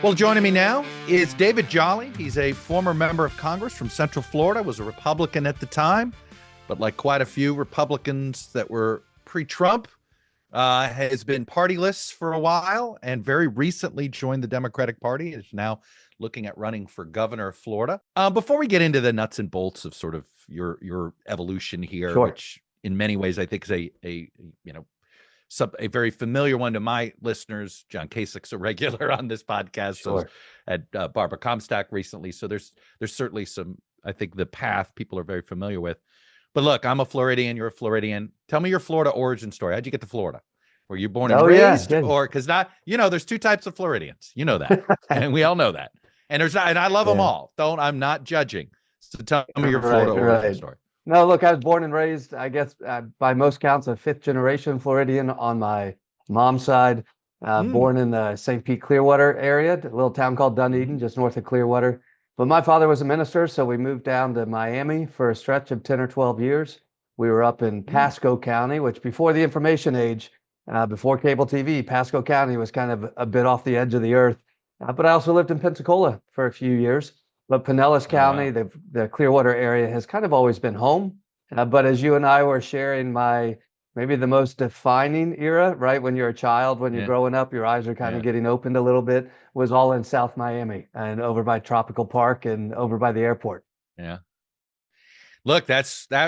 Well, joining me now is David Jolly. He's a former member of Congress from Central Florida, was a Republican at the time, but like quite a few Republicans that were pre-Trump, has been partyless for a while and very recently joined the Democratic Party, is now looking at running for governor of Florida. Before we get into the nuts and bolts of sort of your evolution here, Sure. which in many ways I think is a very familiar one to my listeners. John Kasich's a regular on this podcast. Sure. So at Barbara Comstock recently. So there's certainly some, I think, the path people are very familiar with. But look, I'm a Floridian. You're a Floridian. Tell me your Florida origin story. How'd you get to Florida? Were you born and raised, or because not? There's two types of Floridians. You know that, and we all know that. And and I love them all. I'm not judging. So tell me your Florida origin story. No, look, I was born and raised, I guess, by most counts, a fifth generation Floridian on my mom's side. Born in the St. Pete Clearwater area, a little town called Dunedin, just north of Clearwater. But my father was a minister, so we moved down to Miami for a stretch of 10 or 12 years. We were up in Pasco County, which before the information age, before cable TV, Pasco County was kind of a bit off the edge of the earth. But I also lived in Pensacola for a few years. But Pinellas County, the Clearwater area, has kind of always been home. But as you and I were sharing maybe the most defining era, right? When you're a child, when you're growing up, your eyes are kind of getting opened a little bit, was all in South Miami and over by Tropical Park and over by the airport. Yeah. Look, I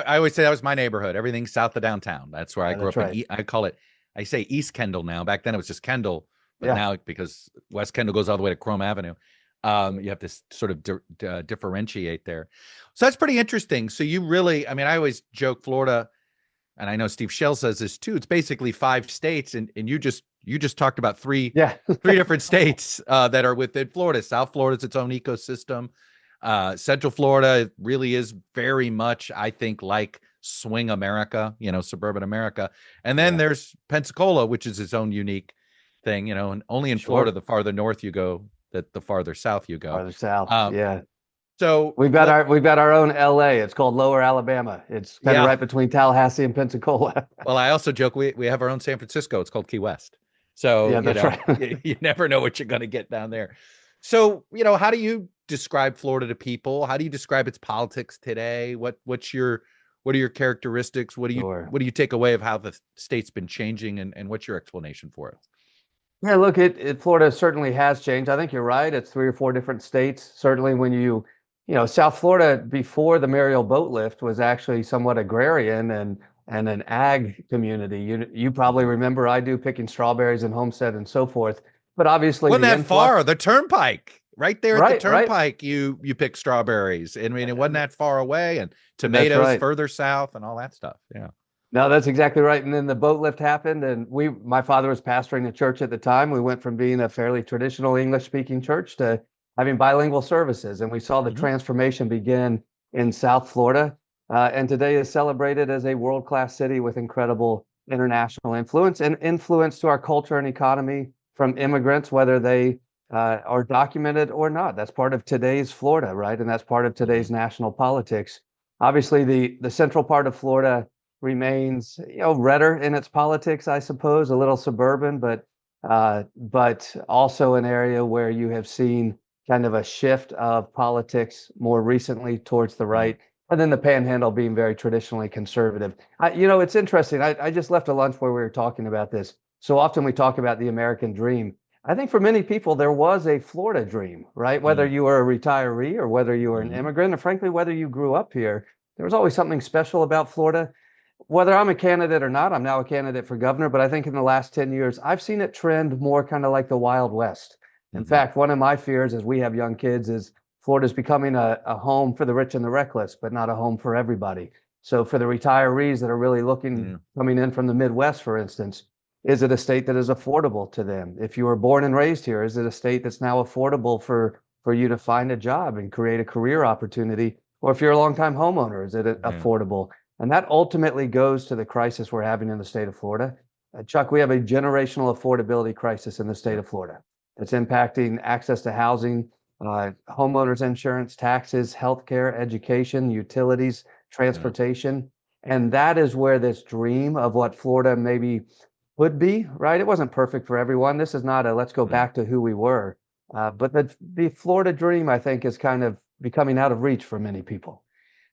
always say that was my neighborhood. Everything south of downtown. That's where I grew up. Right. I say East Kendall now. Back then it was just Kendall. But now, because West Kendall goes all the way to Chrome Avenue, you have to sort of differentiate there. So that's pretty interesting. So you really, I always joke Florida, and I know Steve Shell says this too, it's basically 5 states, and you just talked about three different states that are within Florida. South Florida is its own ecosystem. Central Florida really is very much, I think, like swing America, suburban America. And then there's Pensacola, which is its own unique thing, and only in Florida, the farther north you go, the farther south you go. Farther south, So we've got our own LA. It's called Lower Alabama. It's kind of right between Tallahassee and Pensacola. Well, I also joke we have our own San Francisco. It's called Key West. So you never know what you're going to get down there. So how do you describe Florida to people? How do you describe its politics today? What are your characteristics? What do you take away of how the state's been changing, and what's your explanation for it? Yeah, look, Florida certainly has changed. I think you're right. It's 3 or 4 different states. Certainly when South Florida before the Mariel boat lift was actually somewhat agrarian and an ag community. You probably remember, I do, picking strawberries in Homestead and so forth. But obviously wasn't that far. The Turnpike, right there at the Turnpike, right. you pick strawberries. It wasn't that far away, and tomatoes further south and all that stuff. Yeah. No, that's exactly right. And then the boat lift happened, and my father was pastoring a church at the time. We went from being a fairly traditional English-speaking church to having bilingual services, and we saw the transformation begin in South Florida. And today is celebrated as a world-class city with incredible international influence and influence to our culture and economy from immigrants, whether they are documented or not. That's part of today's Florida, right? And that's part of today's national politics. Obviously, the central part of Florida remains, redder in its politics, I suppose, a little suburban, but also an area where you have seen kind of a shift of politics more recently towards the right, and then the Panhandle being very traditionally conservative. It's interesting. I just left a lunch where we were talking about this. So often we talk about the American dream. I think for many people, there was a Florida dream, right? Whether you were a retiree or whether you were an immigrant, or frankly, whether you grew up here, there was always something special about Florida. Whether I'm a candidate or not, I'm now a candidate for governor, but I think in the last 10 years, I've seen it trend more kind of like the Wild West. In fact, one of my fears as we have young kids is Florida's becoming a home for the rich and the reckless, but not a home for everybody. So for the retirees that are really coming in from the Midwest, for instance, is it a state that is affordable to them? If you were born and raised here, is it a state that's now affordable for you to find a job and create a career opportunity? Or if you're a longtime homeowner, is it affordable? And that ultimately goes to the crisis we're having in the state of Florida. Chuck, we have a generational affordability crisis in the state of Florida. It's impacting access to housing, homeowners insurance, taxes, healthcare, education, utilities, transportation. And that is where this dream of what Florida maybe would be, right? It wasn't perfect for everyone. This is not a let's go back to who we were. But the Florida dream, I think, is kind of becoming out of reach for many people.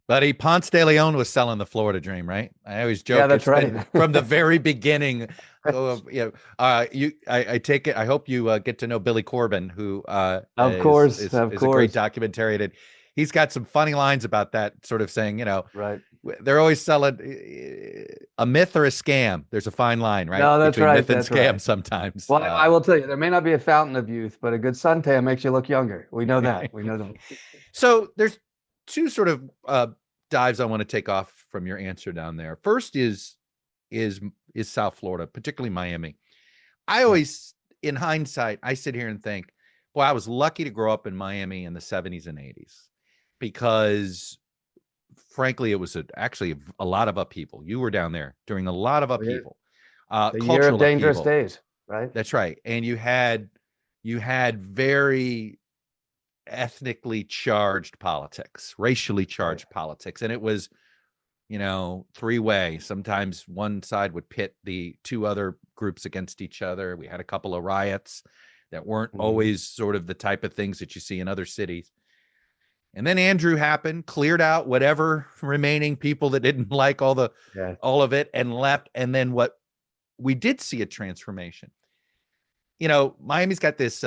Buddy, Ponce de Leon was selling the Florida dream, right? I always Yeah, joke that's it's been right. from the very beginning. I take it. I hope you get to know Billy Corbin, who Of course, of is a great course. documentarian. And he's got some funny lines about that, sort of saying, Right. they're always selling a myth or a scam. There's a fine line, right, No, that's between right. myth and That's scam right. sometimes. Well, I will tell you, there may not be a fountain of youth, but a good suntan makes you look younger. We know that. We know that. So there's two sort of dives I want to take off from your answer down there. First is South Florida, particularly Miami. I Yeah. always, in hindsight, I sit here and think, boy, I was lucky to grow up in Miami in the 70s and 80s because frankly, it was actually a lot of upheaval. You were down there during a lot of Oh, yeah. upheaval, The year of cultural dangerous upheaval. days, right? That's right. And you had very ethnically charged politics, racially charged Right. politics. And it was, three-way. Sometimes one side would pit the two other groups against each other. We had a couple of riots that weren't Mhm. always sort of the type of things that you see in other cities. And then Andrew happened, cleared out whatever remaining people that didn't like Yeah. all of it and left. And then what we did see a transformation. Miami's got this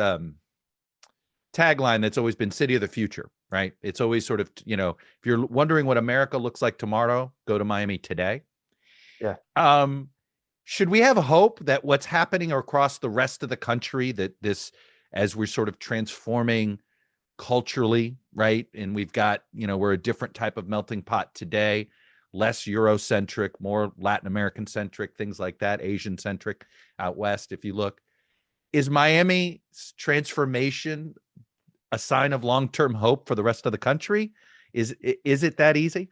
tagline that's always been city of the future, right? It's always sort of, if you're wondering what America looks like tomorrow, go to Miami today. Yeah. Should we have hope that what's happening across the rest of the country, that this, as we're sort of transforming culturally, right? And we've got, we're a different type of melting pot today, less Eurocentric, more Latin American centric, things like that, Asian centric out west, if you look. Is Miami's transformation a sign of long-term hope for the rest of the country? Is it that easy?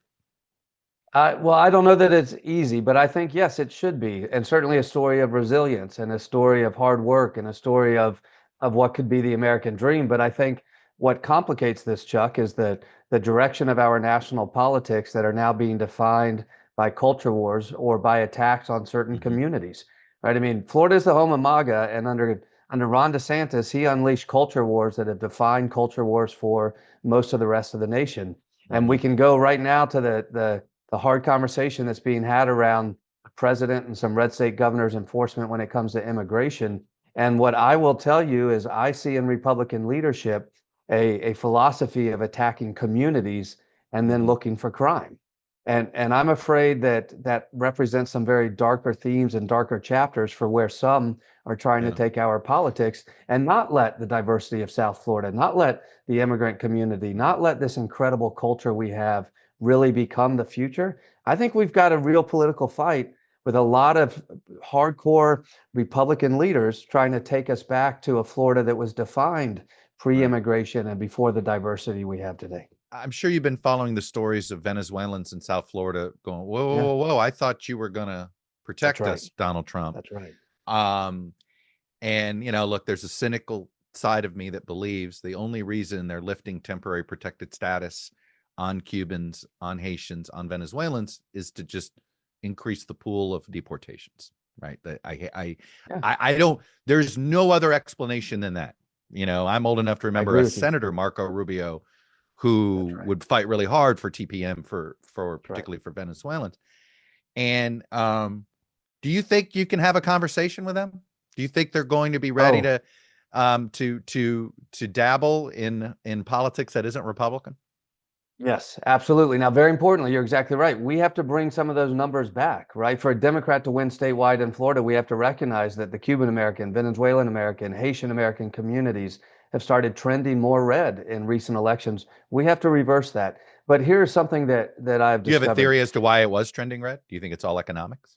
Well, I don't know that it's easy, but I think, yes, it should be. And certainly a story of resilience and a story of hard work and a story of what could be the American dream. But I think what complicates this, Chuck, is the direction of our national politics that are now being defined by culture wars or by attacks on certain Mm-hmm. communities, right? I mean, Florida is the home of MAGA, and under Ron DeSantis, he unleashed culture wars that have defined culture wars for most of the rest of the nation. And Mm-hmm. we can go right now to the hard conversation that's being had around the president and some red state governors' enforcement when it comes to immigration. And what I will tell you is I see in Republican leadership a philosophy of attacking communities and then Mm-hmm. looking for crime. And I'm afraid that represents some very darker themes and darker chapters for where some are trying to Yeah. take our politics and not let the diversity of South Florida, not let the immigrant community, not let this incredible culture we have really become the future. I think we've got a real political fight with a lot of hardcore Republican leaders trying to take us back to a Florida that was defined Right. pre-immigration and before the diversity we have today. I'm sure you've been following the stories of Venezuelans in South Florida going, whoa, whoa, Yeah, whoa, whoa. I thought you were going to that's protect right. us, Donald Trump. That's right. Um, and, look, there's a cynical side of me that believes the only reason they're lifting temporary protected status on Cubans, on Haitians, on Venezuelans is to just increase the pool of deportations, right? Yeah, I don't, there's no other explanation than that. I'm old enough to I remember agree a with you. Senator Marco Rubio That's who right. would fight really hard for TPM for That's right. particularly for Venezuelans. And do you think you can have a conversation with them? Do you think they're going to be ready Oh, to dabble in politics that isn't Republican? yes, absolutely. Now, very importantly, you're exactly right. We have to bring some of those numbers back, right? For a Democrat to win statewide in Florida, we have to recognize that the Cuban American, Venezuelan American, Haitian American communities have started trending more red in recent elections. We have to reverse that. But here's something that I've Do you have a discovered. theory as to why it was trending red? Do you think it's all economics?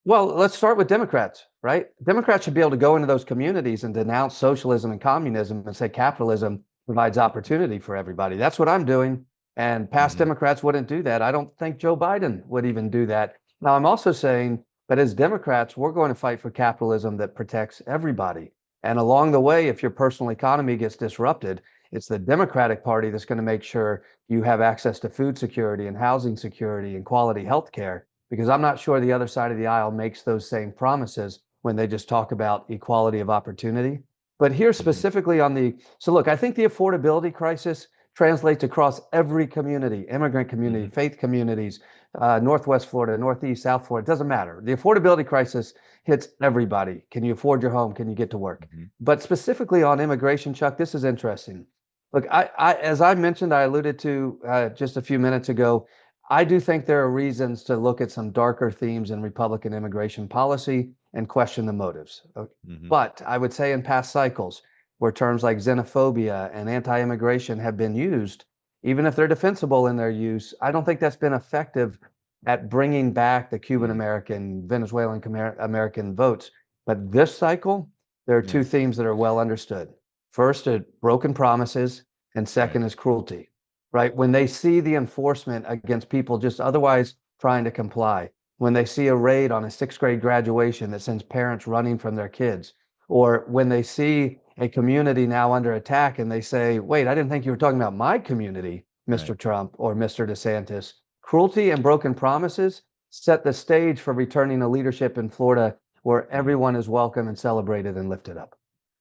Well, let's start with Democrats, right? Democrats should be able to go into those communities and denounce socialism and communism and say capitalism provides opportunity for everybody. That's what I'm doing. And past Mm-hmm. Democrats wouldn't do that. I don't think Joe Biden would even do that. Now, I'm also saying that as Democrats, we're going to fight for capitalism that protects everybody. And along the way, if your personal economy gets disrupted, it's the Democratic Party that's going to make sure you have access to food security and housing security and quality health care, because I'm not sure the other side of the aisle makes those same promises when they just talk about equality of opportunity. But here specifically on so look, I think the affordability crisis translates across every community, immigrant community, faith communities, Northwest Florida, Northeast, South Florida, it doesn't matter. The affordability crisis hits everybody. Can you afford your home? Can you get to work? But specifically on immigration, Chuck, this is interesting. Look, as I mentioned, I alluded to just a few minutes ago, I do think there are reasons to look at some darker themes in Republican immigration policy and question the motives. But I would say in past cycles, where terms like xenophobia and anti-immigration have been used, even if they're defensible in their use, I don't think that's been effective at bringing back the Cuban American, Venezuelan American votes. But this cycle, there are two themes that are well understood. First, broken promises, and second is cruelty, right? When they see the enforcement against people just otherwise trying to comply, when they see a raid on a sixth grade graduation that sends parents running from their kids, or when they see a community now under attack and they say, wait, I didn't think you were talking about my community, Mr. Trump or Mr. DeSantis. Cruelty and broken promises set the stage for returning to leadership in Florida where everyone is welcome and celebrated and lifted up.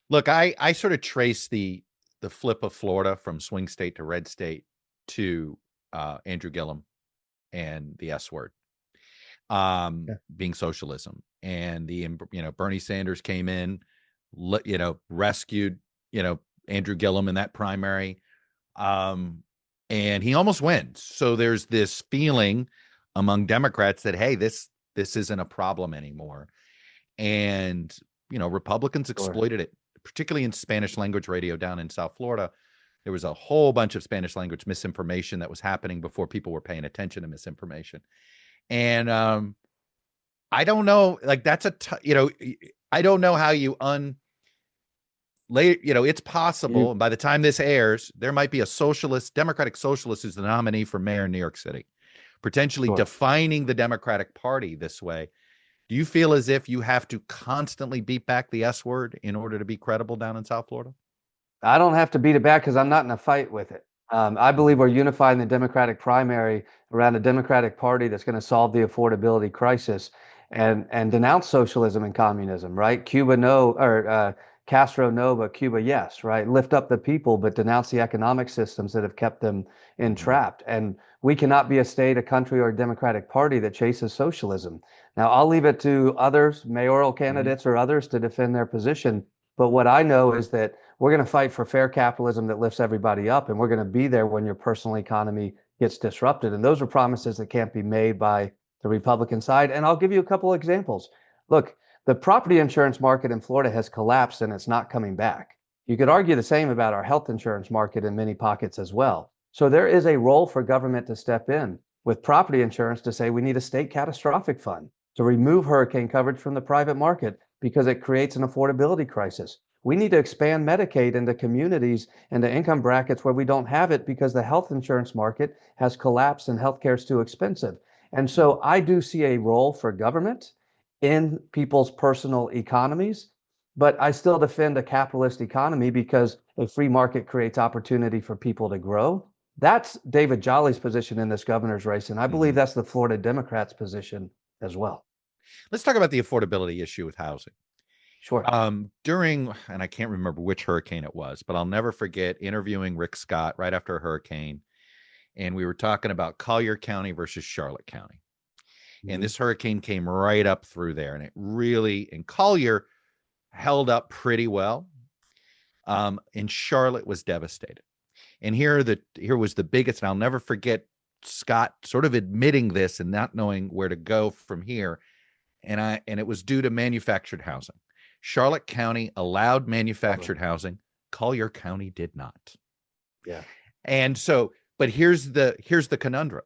Look, I sort of trace the flip of Florida from swing state to red state to Andrew Gillum and the S word, being socialism. And Bernie Sanders came in, rescued, Andrew Gillum in that primary. And he almost wins. So there's this feeling among Democrats that, hey, this isn't a problem anymore. And, Republicans exploited it, particularly in Spanish language radio down in South Florida. There was a whole bunch of Spanish language misinformation that was happening before people were paying attention to misinformation. And I don't know, like that's I don't know how you it's possible. And by the time this airs, there might be a Democratic socialist who's the nominee for mayor in New York City, potentially defining the Democratic Party this way. Do you feel as if you have to constantly beat back the S word in order to be credible down in South Florida? I don't have to beat it back because I'm not in a fight with it. I believe we're unifying the Democratic primary around a Democratic Party that's going to solve the affordability crisis and denounce socialism and communism, right? Cuba no, or Castro no, but Cuba yes, right? Lift up the people, but denounce the economic systems that have kept them entrapped. And we cannot be a state, a country, or a Democratic Party that chases socialism. Now, I'll leave it to others, mayoral candidates or others, to defend their position. But what I know is that we're going to fight for fair capitalism that lifts everybody up, and we're going to be there when your personal economy gets disrupted. And those are promises that can't be made by the Republican side. And I'll give you a couple of examples. Look, the property insurance market in Florida has collapsed and it's not coming back. You could argue the same about our health insurance market in many pockets as well. So there is a role for government to step in with property insurance to say we need a state catastrophic fund to remove hurricane coverage from the private market because it creates an affordability crisis. We need to expand Medicaid into communities and to income brackets where we don't have it because the health insurance market has collapsed and healthcare is too expensive. And so I do see a role for government in people's personal economies, but I still defend a capitalist economy because a free market creates opportunity for people to grow. That's David Jolly's position in this governor's race, and I believe that's the Florida Democrats' position as well. Let's talk about the affordability issue with housing. Sure. And I can't remember which hurricane it was, but I'll never forget interviewing Rick Scott right after a hurricane. And we were talking about Collier County versus Charlotte County. And this hurricane came right up through there. And it really, and Collier held up pretty well. And Charlotte was devastated. And here was the biggest, and I'll never forget Scott sort of admitting this and not knowing where to go from here. And it was due to manufactured housing. Charlotte County allowed manufactured housing. Collier County did not. Yeah. And so, but here's the conundrum.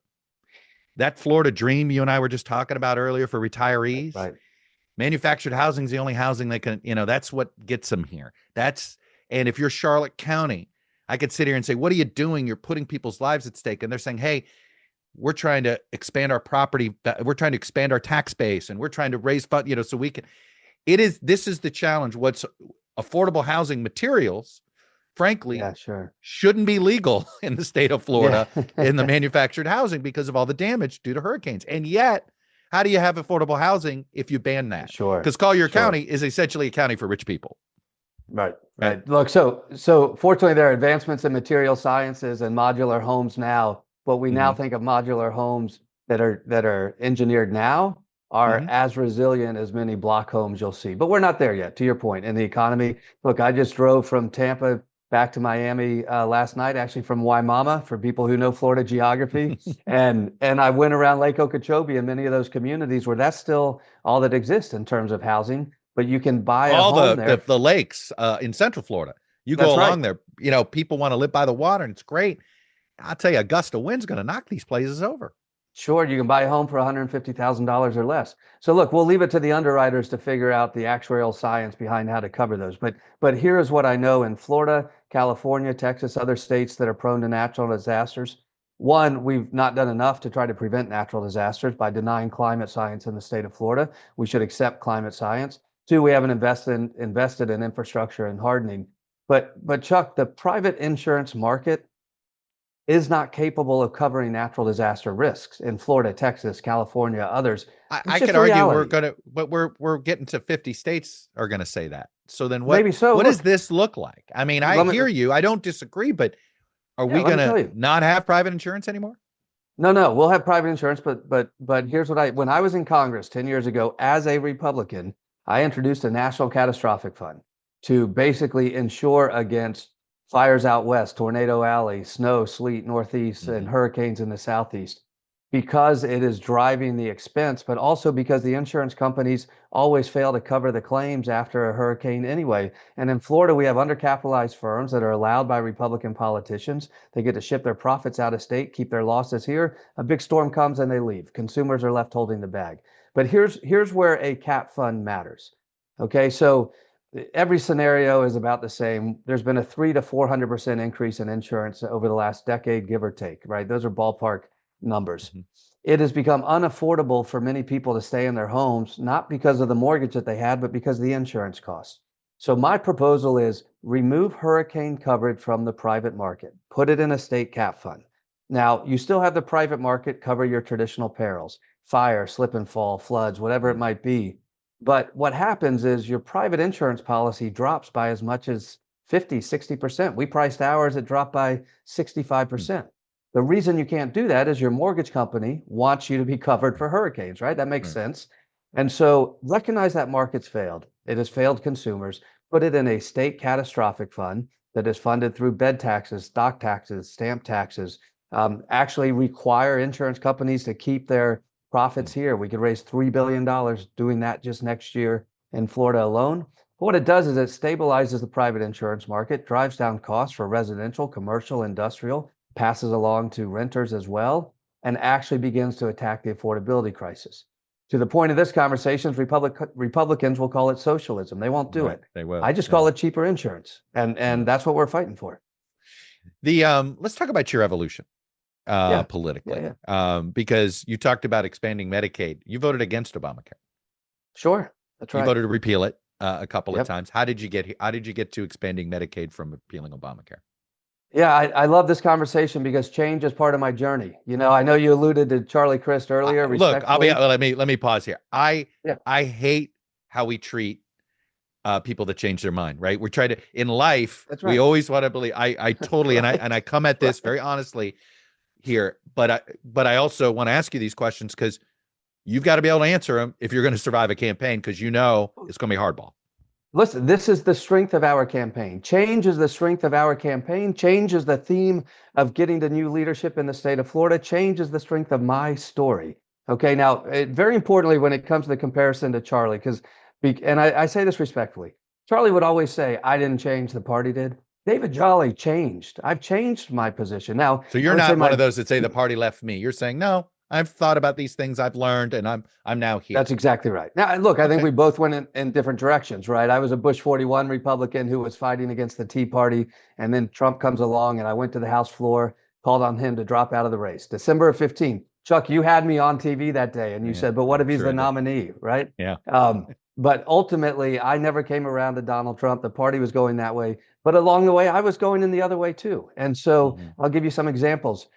That Florida dream you and I were just talking about earlier for retirees, right? Manufactured housing is the only housing they can, that's what gets them here. And if you're Charlotte County, I could sit here and say, what are you doing? You're putting people's lives at stake. And they're saying, hey, we're trying to expand our property. We're trying to expand our tax base, and we're trying to raise funds, so we can. This is the challenge. What's affordable housing materials, frankly, shouldn't be legal in the state of Florida in the manufactured housing because of all the damage due to hurricanes. And yet, how do you have affordable housing if you ban that? Sure. Because Collier County is essentially a county for rich people. Right, Right. right. Look, so fortunately, there are advancements in material sciences and modular homes now. What we now Hmm. think of modular homes that are engineered now are Hmm. as resilient as many block homes you'll see. But we're not there yet, to your point, in the economy. Look, I just drove from Tampa back to Miami last night, actually from Waimama, for people who know Florida geography. And I went around Lake Okeechobee and many of those communities where that's still all that exists in terms of housing. But you can buy a All home the there. the lakes in Central Florida. You go That's right. along there, people want to live by the water, and it's great. I'll tell you, a gust of wind's going to knock these places over. Sure, you can buy a home for $150,000 or less. So look, we'll leave it to the underwriters to figure out the actuarial science behind how to cover those. But here is what I know in Florida, California, Texas, other states that are prone to natural disasters. One, we've not done enough to try to prevent natural disasters by denying climate science in the state of Florida. We should accept climate science. Two, we haven't invested in infrastructure and hardening. But Chuck, the private insurance market is not capable of covering natural disaster risks in Florida, Texas, California, others. It's I could just a argue we're reality. gonna, but we're getting to 50 states are gonna say that. So then Maybe so. what does Look, this look like? I mean, I let me hear you. I don't disagree, but are yeah, we let me gonna tell you. not have private insurance anymore? No, no, we'll have private insurance, but here's what when I was in Congress 10 years ago as a Republican, I introduced a national catastrophic fund to basically insure against fires out west, tornado alley, snow, sleet, northeast, and Hmm. hurricanes in the southeast, because it is driving the expense, but also because the insurance companies always fail to cover the claims after a hurricane anyway. And in Florida, we have undercapitalized firms that are allowed by Republican politicians. They get to ship their profits out of state, keep their losses here. A big storm comes and they leave. Consumers are left holding the bag. But here's where a cap fund matters. Okay, so every scenario is about the same. There's been a 300 to 400% increase in insurance over the last decade, give or take, right? Those are ballpark numbers. Hmm. It has become unaffordable for many people to stay in their homes, not because of the mortgage that they had, but because of the insurance costs. So my proposal is remove hurricane coverage from the private market, put it in a state cap fund. Now, you still have the private market cover your traditional perils, fire, slip and fall, floods, whatever it might be. But what happens is your private insurance policy drops by as much as 50, 60%. We priced ours, it dropped by 65%. The reason you can't do that is your mortgage company wants you to be covered for hurricanes, right? That makes Right. sense. And so recognize that market's failed. It has failed consumers. Put it in a state catastrophic fund that is funded through bed taxes, stock taxes, stamp taxes. Actually require insurance companies to keep their profits here. We could raise $3 billion doing that just next year in Florida alone. But what it does is it stabilizes the private insurance market, drives down costs for residential, commercial, industrial, passes along to renters as well, and actually begins to attack the affordability crisis. To the point of this conversation, Republicans will call it socialism. They won't do Right. it. They will. I just Yeah. call it cheaper insurance, Yeah. and that's what we're fighting for. The let's talk about your evolution Yeah, yeah, politically. yeah. Because you talked about expanding Medicaid. You voted against Obamacare. Sure, that's You right. voted to repeal it a couple of Yep. times. How did you get here? How did you get to expanding Medicaid from repealing Obamacare? Yeah, I love this conversation because change is part of my journey. I know you alluded to Charlie Crist earlier, Look, respectfully. let me pause here. Yeah, I hate how we treat people that change their mind, right? We try to in life, that's we right. always want to believe. I totally and I come at this Right. very honestly here, but I also want to ask you these questions because you've got to be able to answer them if you're going to survive a campaign because it's going to be hardball. Listen, this is the strength of our campaign. Change is the strength of our campaign. Change is the theme of getting to new leadership in the state of Florida. Change is the strength of my story. Okay, now, very importantly, when it comes to the comparison to Charlie, and I say this respectfully, Charlie would always say, I didn't change, the party did. David Jolly changed. I've changed my position. Now, So I you're would say not one my of those that say the party left me. You're saying no. I've thought about these things. I've learned, and I'm now here. That's exactly right. Now, look, I think Okay. we both went in different directions, right? I was a Bush 41 Republican who was fighting against the Tea Party, and then Trump comes along, and I went to the House floor, called on him to drop out of the race. December of 15. Chuck, you had me on TV that day, and you Yeah, said, but what I'm if he's sure the I did. nominee, right? Yeah. But ultimately, I never came around to Donald Trump. The party was going that way. But along the way, I was going in the other way too. And so Mhm. I'll give you some examples.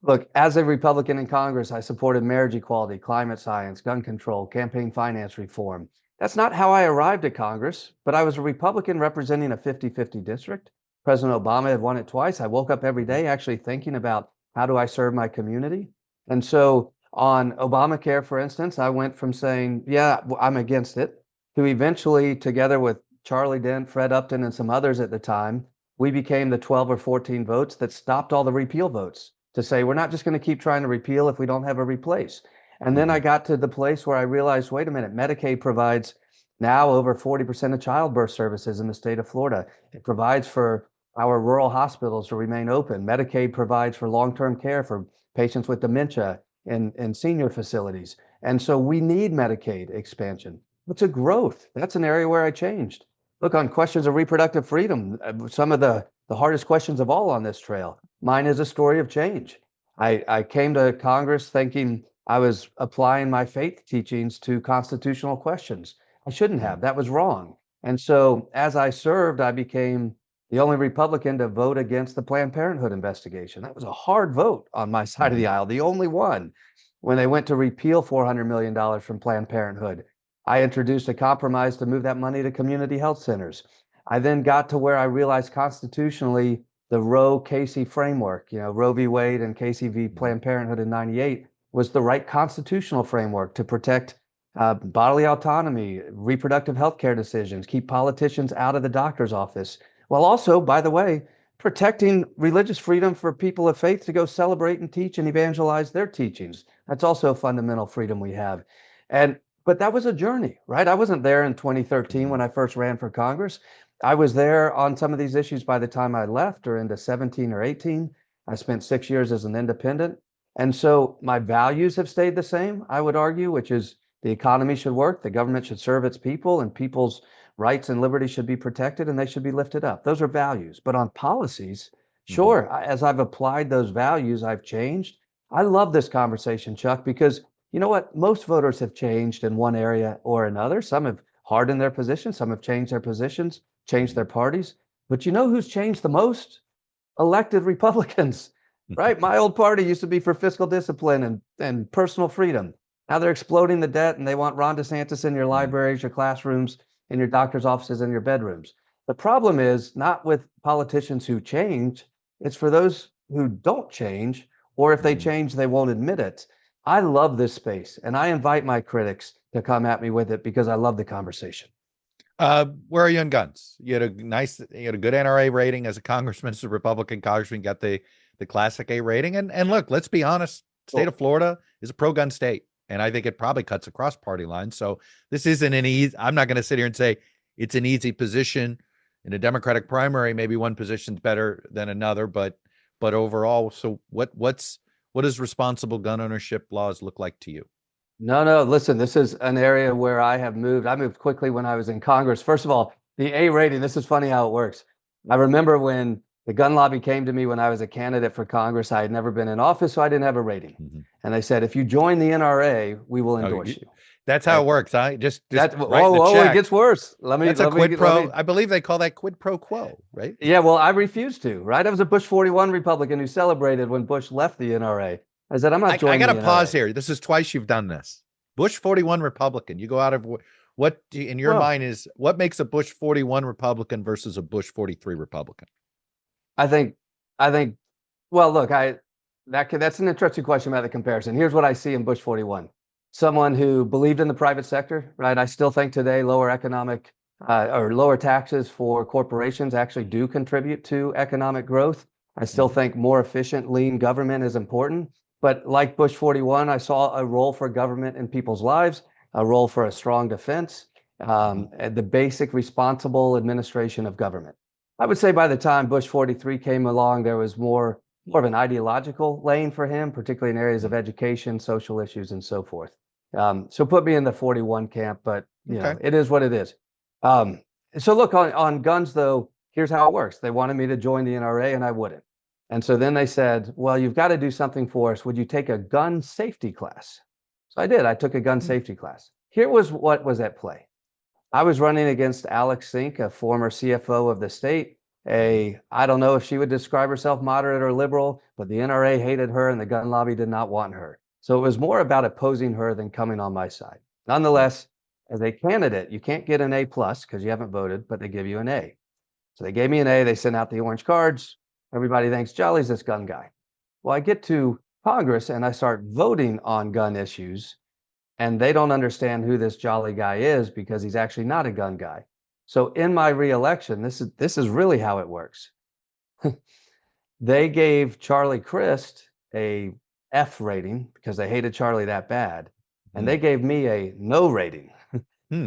Look, as a Republican in Congress, I supported marriage equality, climate science, gun control, campaign finance reform. That's not how I arrived at Congress, but I was a Republican representing a 50-50 district. President Obama had won it twice. I woke up every day actually thinking about how do I serve my community? And so on Obamacare, for instance, I went from saying, yeah, I'm against it, to eventually, together with Charlie Dent, Fred Upton, and some others at the time, we became the 12 or 14 votes that stopped all the repeal votes to say, we're not just going to keep trying to repeal if we don't have a replace. And then I got to the place where I realized, wait a minute, Medicaid provides now over 40% of childbirth services in the state of Florida. It provides for our rural hospitals to remain open. Medicaid provides for long-term care for patients with dementia in senior facilities. And so we need Medicaid expansion. It's a growth. That's an area where I changed. Look, on questions of reproductive freedom, some of the hardest questions of all on this trail. Mine is a story of change. I came to Congress thinking I was applying my faith teachings to constitutional questions. I shouldn't have. That was wrong. And so as I served, I became the only Republican to vote against the Planned Parenthood investigation. That was a hard vote on my side of the aisle, the only one. When they went to repeal $400 million from Planned Parenthood, I introduced a compromise to move that money to community health centers. I then got to where I realized constitutionally the Roe-Casey framework, Roe v. Wade and Casey v. Planned Parenthood in '98, was the right constitutional framework to protect bodily autonomy, reproductive health care decisions, keep politicians out of the doctor's office, while also, by the way, protecting religious freedom for people of faith to go celebrate and teach and evangelize their teachings. That's also a fundamental freedom we have. But that was a journey, right? I wasn't there in 2013 when I first ran for Congress. I was there on some of these issues by the time I left, or into 17 or 18. I spent 6 years as an independent. And so my values have stayed the same, I would argue, which is the economy should work, the government should serve its people, and people's rights and liberties should be protected and they should be lifted up. Those are values. But on policies, sure, as I've applied those values, I've changed. I love this conversation, Chuck, because you know what? Most voters have changed in one area or another. Some have hardened their positions, some have changed their positions, changed their parties. But you know who's changed the most? Elected Republicans. Right? My old party used to be for fiscal discipline and personal freedom. Now they're exploding the debt and they want Ron DeSantis in your libraries, your classrooms, in your doctor's offices, and your bedrooms. The problem is not with politicians who change, it's for those who don't change, or if they change, they won't admit it. I love this space and I invite my critics to come at me with it because I love the conversation. Where are you on guns? You had a good NRA rating as a congressman, as a Republican congressman, got the classic A rating. And look, let's be honest, state of Florida is a pro-gun state. And I think it probably cuts across party lines. So this isn't an easy, I'm not going to sit here and say it's an easy position in a Democratic primary. Maybe one position's better than another, but overall, so what does responsible gun ownership laws look like to you? No, listen, this is an area where I have moved. I moved quickly when I was in Congress. First of all, the A rating, this is funny how it works. I remember when the gun lobby came to me when I was a candidate for Congress. I had never been in office, so I didn't have a rating. And they said, if you join the NRA, we will endorse you. That's how it works. It gets worse. That's a quid pro. I believe they call that quid pro quo, right? Yeah, well, I refused to, right? I was a Bush 41 Republican who celebrated when Bush left the NRA. I said, I'm not joining. I got to pause here. This is twice you've done this. Bush 41 Republican. You go out of what in your mind is what makes a Bush 41 Republican versus a Bush 43 Republican? I think. Well, look, that's an interesting question about the comparison. Here's what I see in Bush 41: someone who believed in the private sector, right? I still think today lower economic or lower taxes for corporations actually do contribute to economic growth. I still think more efficient, lean government is important. But like Bush 41, I saw a role for government in people's lives, a role for a strong defense, the basic responsible administration of government. I would say by the time Bush 43 came along, there was more of an ideological lane for him, particularly in areas of education, social issues, and so forth. So put me in the 41 camp, but you know, it is what it is. So look, on guns, though, here's how it works. They wanted me to join the NRA, and I wouldn't. And so then they said, well, you've got to do something for us. Would you take a gun safety class? So I did. I took a gun safety class. Here was what was at play. I was running against Alex Sink, a former CFO of the state. I don't know if she would describe herself moderate or liberal, but the NRA hated her and the gun lobby did not want her. So it was more about opposing her than coming on my side. Nonetheless, as a candidate, you can't get an A plus because you haven't voted, but they give you an A. So they gave me an A. They sent out the orange cards. Everybody thinks Jolly's this gun guy. Well, I get to Congress and I start voting on gun issues, and they don't understand who this Jolly guy is because he's actually not a gun guy. So in my reelection, this is really how it works. They gave Charlie Crist a F rating because they hated Charlie that bad, and they gave me a no rating.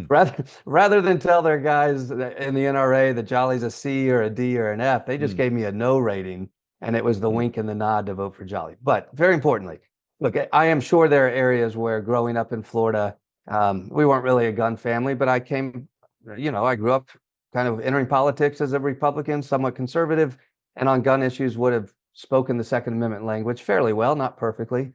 Rather than tell their guys in the NRA that Jolly's a C or a D or an F, they just gave me a no rating, and it was the wink and the nod to vote for Jolly. But very importantly, look, I am sure there are areas where growing up in Florida, we weren't really a gun family, but I grew up kind of entering politics as a Republican, somewhat conservative, and on gun issues would have spoken the Second Amendment language fairly well, not perfectly.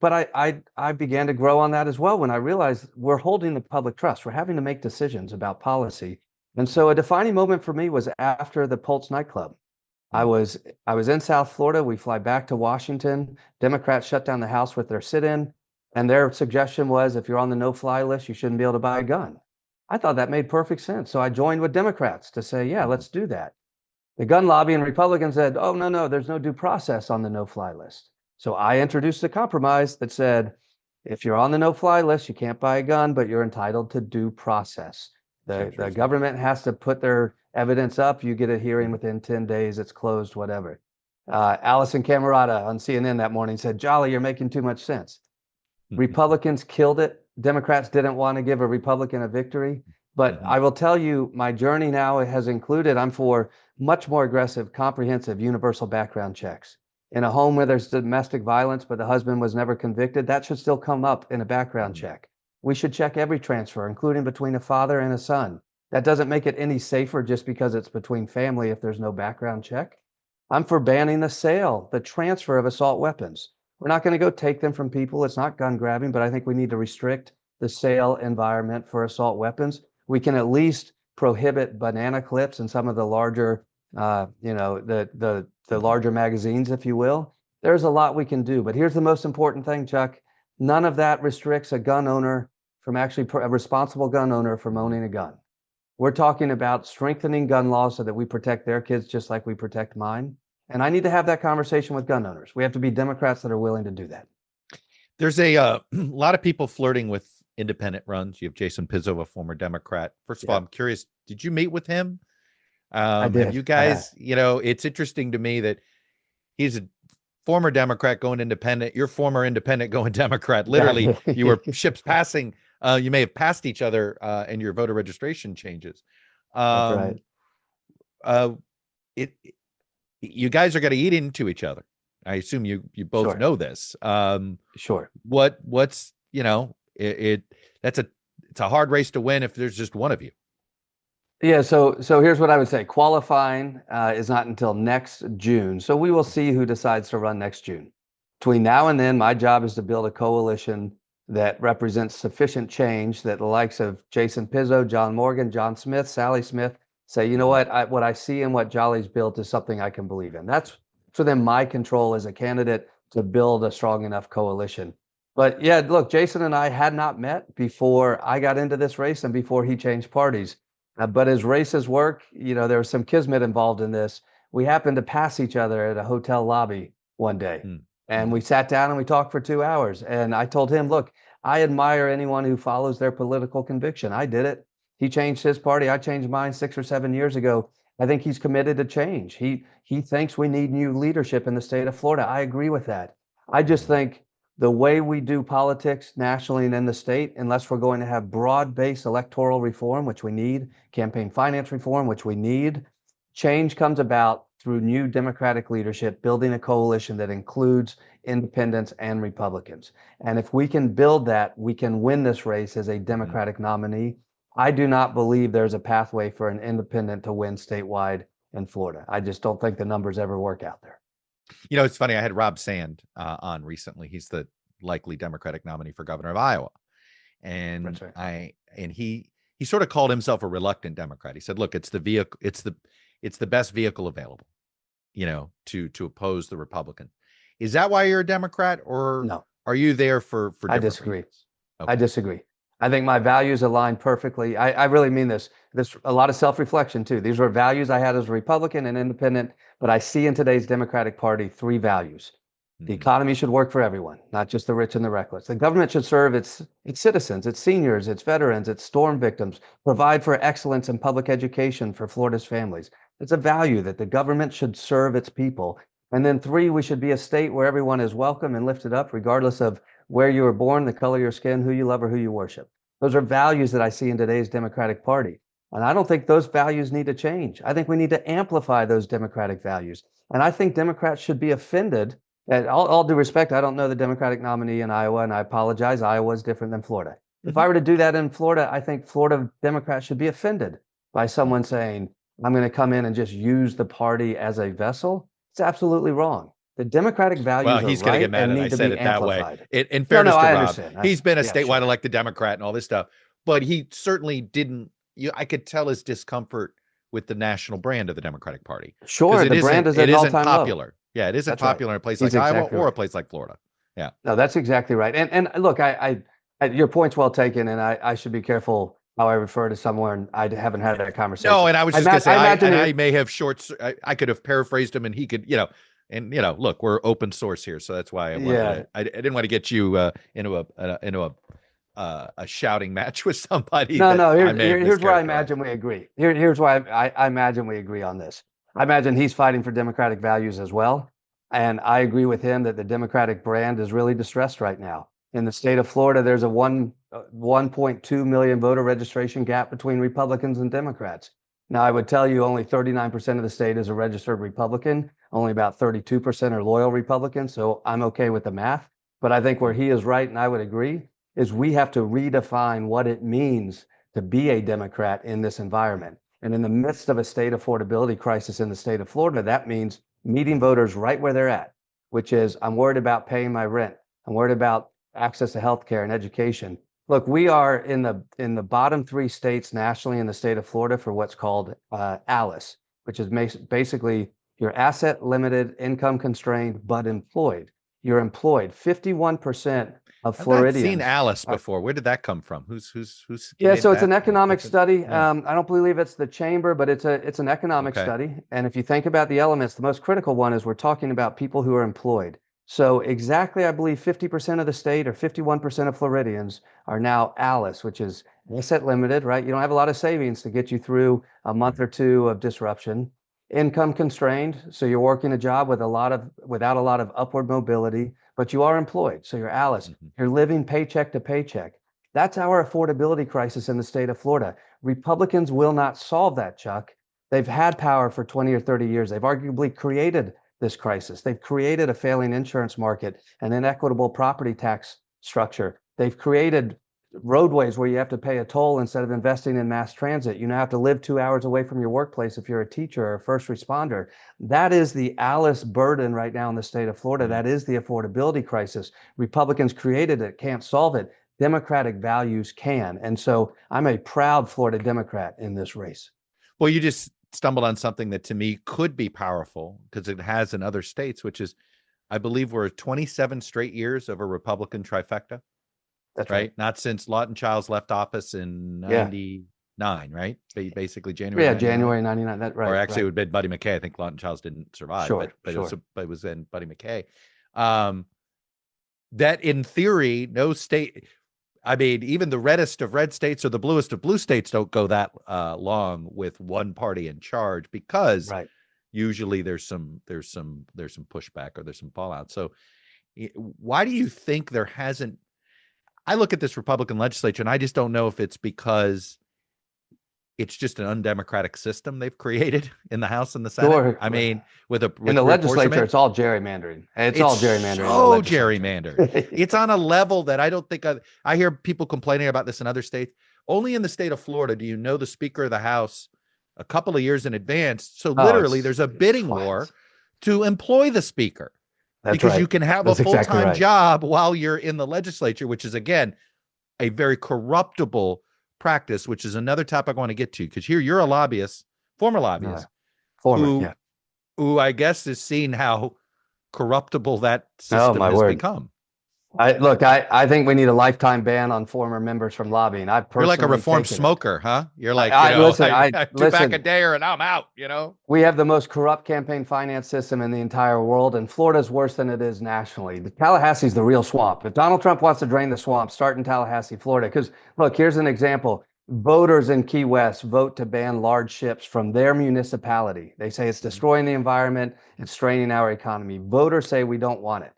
But I began to grow on that as well when I realized we're holding the public trust. We're having to make decisions about policy. And so a defining moment for me was after the Pulse nightclub. I was in South Florida. We fly back to Washington. Democrats shut down the House with their sit-in, and their suggestion was if you're on the no-fly list, you shouldn't be able to buy a gun. I thought that made perfect sense. So I joined with Democrats to say, yeah, let's do that. The gun lobby and Republicans said, oh, no, there's no due process on the no-fly list. So I introduced a compromise that said, if you're on the no-fly list, you can't buy a gun, but you're entitled to due process. The government has to put their evidence up. You get a hearing within 10 days. It's closed, whatever. Allison Camerata on CNN that morning said, Jolly, you're making too much sense. Republicans killed it. Democrats didn't want to give a Republican a victory. But I will tell you, my journey now has included, I'm for much more aggressive, comprehensive, universal background checks. In a home where there's domestic violence, but the husband was never convicted, that should still come up in a background check. We should check every transfer, including between a father and a son. That doesn't make it any safer just because it's between family if there's no background check. I'm for banning the sale, the transfer of assault weapons. We're not going to go take them from people. It's not gun grabbing, but I think we need to restrict the sale environment for assault weapons. We can at least prohibit banana clips and some of the larger the larger magazines, if you will. There's a lot we can do, but here's the most important thing, Chuck. None of that restricts a gun owner from a responsible gun owner from owning a gun. We're talking about strengthening gun laws so that we protect their kids just like we protect mine. And I need to have that conversation with gun owners. We have to be Democrats that are willing to do that. There's a lot of people flirting with independent runs. You have Jason Pizzo, a former Democrat. First of all, I'm curious, did you meet with him? I did. Have you guys, it's interesting to me that he's a former Democrat going independent. You're former independent going Democrat. Literally, you were ships passing. You may have passed each other and your voter registration changes. That's right. You guys are going to eat into each other. I assume you both know this. Sure. What's it's a hard race to win if there's just one of you. Yeah, so here's what I would say. Qualifying is not until next June. So we will see who decides to run next June. Between now and then, my job is to build a coalition that represents sufficient change that the likes of Jason Pizzo, John Morgan, John Smith, Sally Smith say, you know what I see and what Jolly's built is something I can believe in. That's within my control as a candidate to build a strong enough coalition. But yeah, look, Jason and I had not met before I got into this race and before he changed parties. But as races work, there was some kismet involved in this. We happened to pass each other at a hotel lobby one day, and we sat down and we talked for 2 hours. And I told him, look, I admire anyone who follows their political conviction. I did it. He changed his party. I changed mine 6 or 7 years ago. I think he's committed to change. He thinks we need new leadership in the state of Florida. I agree with that. I just think the way we do politics nationally and in the state, unless we're going to have broad-based electoral reform, which we need, campaign finance reform, which we need, change comes about through new Democratic leadership, building a coalition that includes independents and Republicans. And if we can build that, we can win this race as a Democratic nominee. I do not believe there's a pathway for an independent to win statewide in Florida. I just don't think the numbers ever work out there. It's funny. I had Rob Sand on recently. He's the likely Democratic nominee for governor of Iowa. And he sort of called himself a reluctant Democrat. He said, look, it's the vehicle, it's the best vehicle available, to oppose the Republican. Is that why you're a Democrat, or no? Are you there for I disagree. Okay. I disagree. I think my values align perfectly. I really mean this. This a lot of self-reflection too. These were values I had as a Republican and independent, but I see in today's Democratic Party three values. The Mhm. economy should work for everyone, not just the rich and the reckless. The government should serve its citizens, its seniors, its veterans, its storm victims, provide for excellence in public education for Florida's families. It's a value that the government should serve its people. And then three, we should be a state where everyone is welcome and lifted up, regardless of where you were born, the color of your skin, who you love, or who you worship. Those are values that I see in today's Democratic Party. And I don't think those values need to change. I think we need to amplify those democratic values. And I think Democrats should be offended. And all due respect, I don't know the Democratic nominee in Iowa, and I apologize. Iowa is different than Florida. If I were to do that in Florida, I think Florida Democrats should be offended by someone saying, I'm going to come in and just use the party as a vessel. It's absolutely wrong. The Democratic Well, values are he's going to get right mad and that I need to said be it that way. amplified. In No, fairness to I Rob, understand. he's been a Yeah, statewide sure. elected Democrat and all this stuff, but he certainly didn't. I could tell his discomfort with the national brand of the Democratic Party. Sure, the brand is at It an isn't all-time low. popular. Yeah, it isn't That's right. popular in a place He's like Iowa exactly or a right. place like Florida. Yeah. No, that's exactly right. And look, your point's well taken, and I should be careful how I refer to someone. I haven't had that conversation. No, and I was just going to say, I may have I could have paraphrased him, and he could, look, we're open source here, so that's why I didn't want to get you into a shouting match with somebody. No. Here's where I imagine we agree. Here's why I imagine we agree on this. I imagine he's fighting for democratic values as well, and I agree with him that the Democratic brand is really distressed right now. In the state of Florida, there's a 1.2 million voter registration gap between Republicans and Democrats. Now, I would tell you only 39% of the state is a registered Republican. Only about 32% are loyal Republicans. So I'm okay with the math. But I think where he is right, and I would agree, is we have to redefine what it means to be a Democrat in this environment. And in the midst of a state affordability crisis in the state of Florida, that means meeting voters right where they're at, which is I'm worried about paying my rent. I'm worried about access to healthcare and education. Look, we are in the bottom three states nationally in the state of Florida for what's called ALICE, which is basically you're asset limited, income constrained, but employed. You're employed. 51% of Floridians. I've seen Alice before. Where did that come from? Who's Yeah, so it's an economic study. Yeah. I don't believe it's the chamber, but it's an economic study. And if you think about the elements, the most critical one is we're talking about people who are employed. So exactly, I believe 50% of the state or 51% of Floridians are now ALICE, which is asset limited, right? You don't have a lot of savings to get you through a month or two of disruption. Income constrained, so you're working a job without a lot of upward mobility, but you are employed, so you're ALICE. You're living paycheck to paycheck. That's our affordability crisis in the state of Florida. Republicans will not solve that, Chuck. They've had power for 20 or 30 years. They've arguably created this crisis. They've created a failing insurance market, an inequitable property tax structure. They've created roadways where you have to pay a toll instead of investing in mass transit. You now have to live 2 hours away from your workplace if you're a teacher or a first responder. That is the ALICE burden right now in the state of Florida. That is the affordability crisis. Republicans created it, can't solve it. Democratic values can. And so I'm a proud Florida Democrat in this race. Well, you just stumbled on something that to me could be powerful because it has in other states, which is, I believe we're 27 straight years of a Republican trifecta. That's right. Not since Lawton Chiles left office in 99, right? Basically January. Yeah, 99. January 99. That's right. Or actually it would have been Buddy McKay. I think Lawton Chiles didn't survive, but it was then Buddy McKay. That in theory, no state, I mean, even the reddest of red states or the bluest of blue states don't go that long with one party in charge because usually there's some pushback or there's some fallout. So why do you think there hasn't? I look at this Republican legislature and I just don't know if it's because it's just an undemocratic system they've created in the House and the Senate. Sure. I mean, with in the legislature, it's all gerrymandering. It's all gerrymandering. So gerrymandered. It's on a level that I don't think I hear people complaining about this in other states. Only in the state of Florida do you know the Speaker of the House a couple of years in advance. So literally, there's a bidding war to employ the Speaker. Because you can have a full-time job while you're in the legislature, which is, again, a very corruptible practice, which is another topic I want to get to. Because here you're a lobbyist, former lobbyist, who I guess has seen how corruptible that system has become. I think we need a lifetime ban on former members from lobbying. I've You're like a personally reformed taken it. smoker, huh? You're like, I do back a listen. day and I'm out. We have the most corrupt campaign finance system in the entire world, and Florida's worse than it is nationally. Tallahassee's the real swamp. If Donald Trump wants to drain the swamp, start in Tallahassee, Florida. Because look, here's an example. Voters in Key West vote to ban large ships from their municipality. They say it's destroying the environment, it's straining our economy. Voters say we don't want it.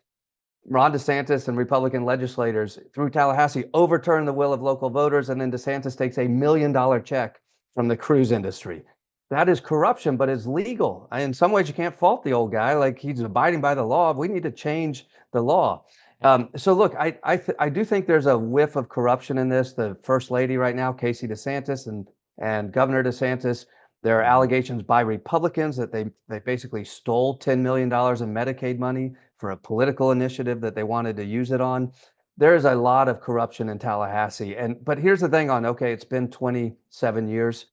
Ron DeSantis and Republican legislators through Tallahassee overturn the will of local voters, and then DeSantis takes $1 million check from the cruise industry. That is corruption, but it's legal. In some ways, you can't fault the old guy. Like, he's abiding by the law. We need to change the law. So look, I do think there's a whiff of corruption in this. The first lady right now, Casey DeSantis, and Governor DeSantis, there are allegations by Republicans that they basically stole $10 million in Medicaid money for a political initiative that they wanted to use it on. There is a lot of corruption in Tallahassee. But here's the thing okay, it's been 27 years.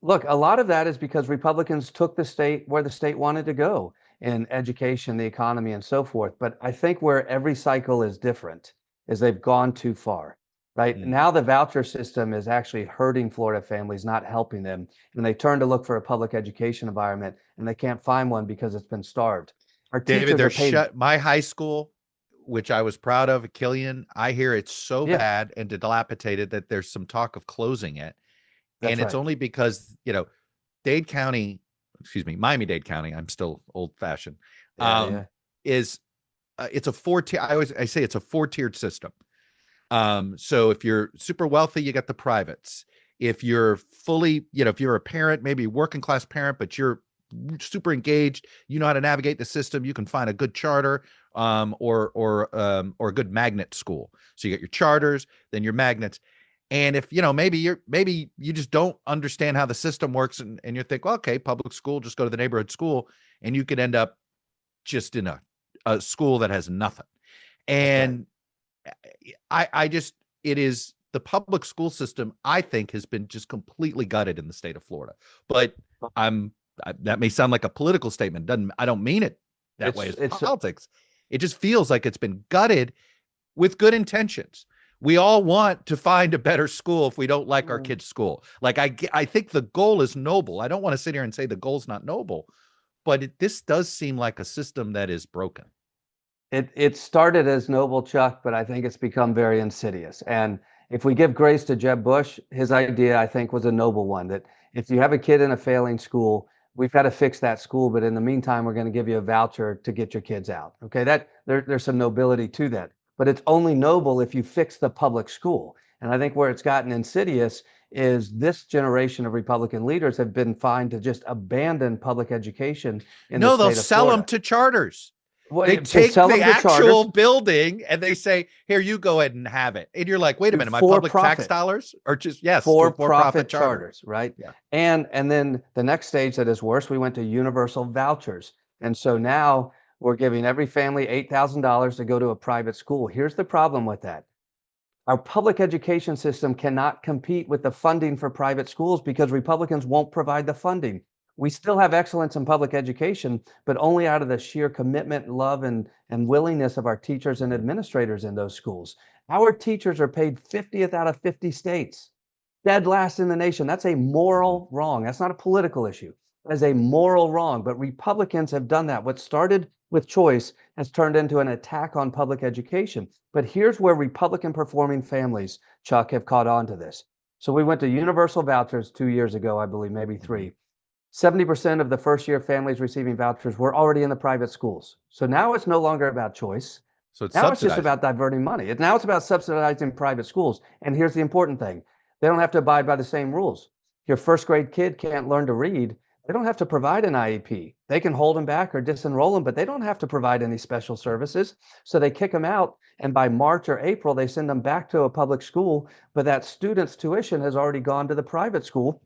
Look, a lot of that is because Republicans took the state where the state wanted to go in education, the economy, and so forth. But I think where every cycle is different is they've gone too far. Right now, the voucher system is actually hurting Florida families, not helping them. And they turn to look for a public education environment, and they can't find one because it's been starved. Our David, they're shut. My high school, which I was proud of, Killian, I hear it's so bad and dilapidated that there's some talk of closing it. That's and it's only because, Miami-Dade County, I'm still old fashioned, is it's a four-tier. I say it's a four-tiered system. So if you're super wealthy, you got the privates. If you're fully, if you're a parent, maybe a working class parent, but you're super engaged, you know how to navigate the system, you can find a good charter, or a good magnet school. So you got your charters, then your magnets. And if, maybe you just don't understand how the system works, and you think, well, okay, public school, just go to the neighborhood school, and you could end up just in a school that has nothing. And it is the public school system, I think, has been just completely gutted in the state of Florida. But that may sound like a political statement. I don't mean it that way. It's politics. It just feels like it's been gutted with good intentions. We all want to find a better school if we don't like our kids' school. Like, I think the goal is noble. I don't want to sit here and say the goal's not noble, but this does seem like a system that is broken. It started as noble, Chuck, but I think it's become very insidious. And if we give grace to Jeb Bush, his idea, I think, was a noble one, that if you have a kid in a failing school, we've got to fix that school. But in the meantime, we're going to give you a voucher to get your kids out. Okay, there's some nobility to that. But it's only noble if you fix the public school. And I think where it's gotten insidious is this generation of Republican leaders have been fine to just abandon public education in the state of Florida. No, they'll sell them to charters. Well, they take the actual building and they say, here, you go ahead and have it. And you're like, wait a minute, my public tax dollars? Or just, yes, for-profit charters, right? Yeah. And then the next stage that is worse, we went to universal vouchers. And so now we're giving every family $8,000 to go to a private school. Here's the problem with that. Our public education system cannot compete with the funding for private schools because Republicans won't provide the funding. We still have excellence in public education, but only out of the sheer commitment, love, and willingness of our teachers and administrators in those schools. Our teachers are paid 50th out of 50 states, dead last in the nation. That's a moral wrong. That's not a political issue. That's a moral wrong. But Republicans have done that. What started with choice has turned into an attack on public education. But here's where Republican performing families, Chuck, have caught on to this. So we went to universal vouchers 2 years ago, I believe, maybe 3. 70% of the first-year families receiving vouchers were already in the private schools. So now it's no longer about choice. So now it's just about diverting money. Now it's about subsidizing private schools. And here's the important thing. They don't have to abide by the same rules. Your first grade kid can't learn to read. They don't have to provide an IEP. They can hold them back or disenroll them, but they don't have to provide any special services. So they kick them out. And by March or April, they send them back to a public school. But that student's tuition has already gone to the private school.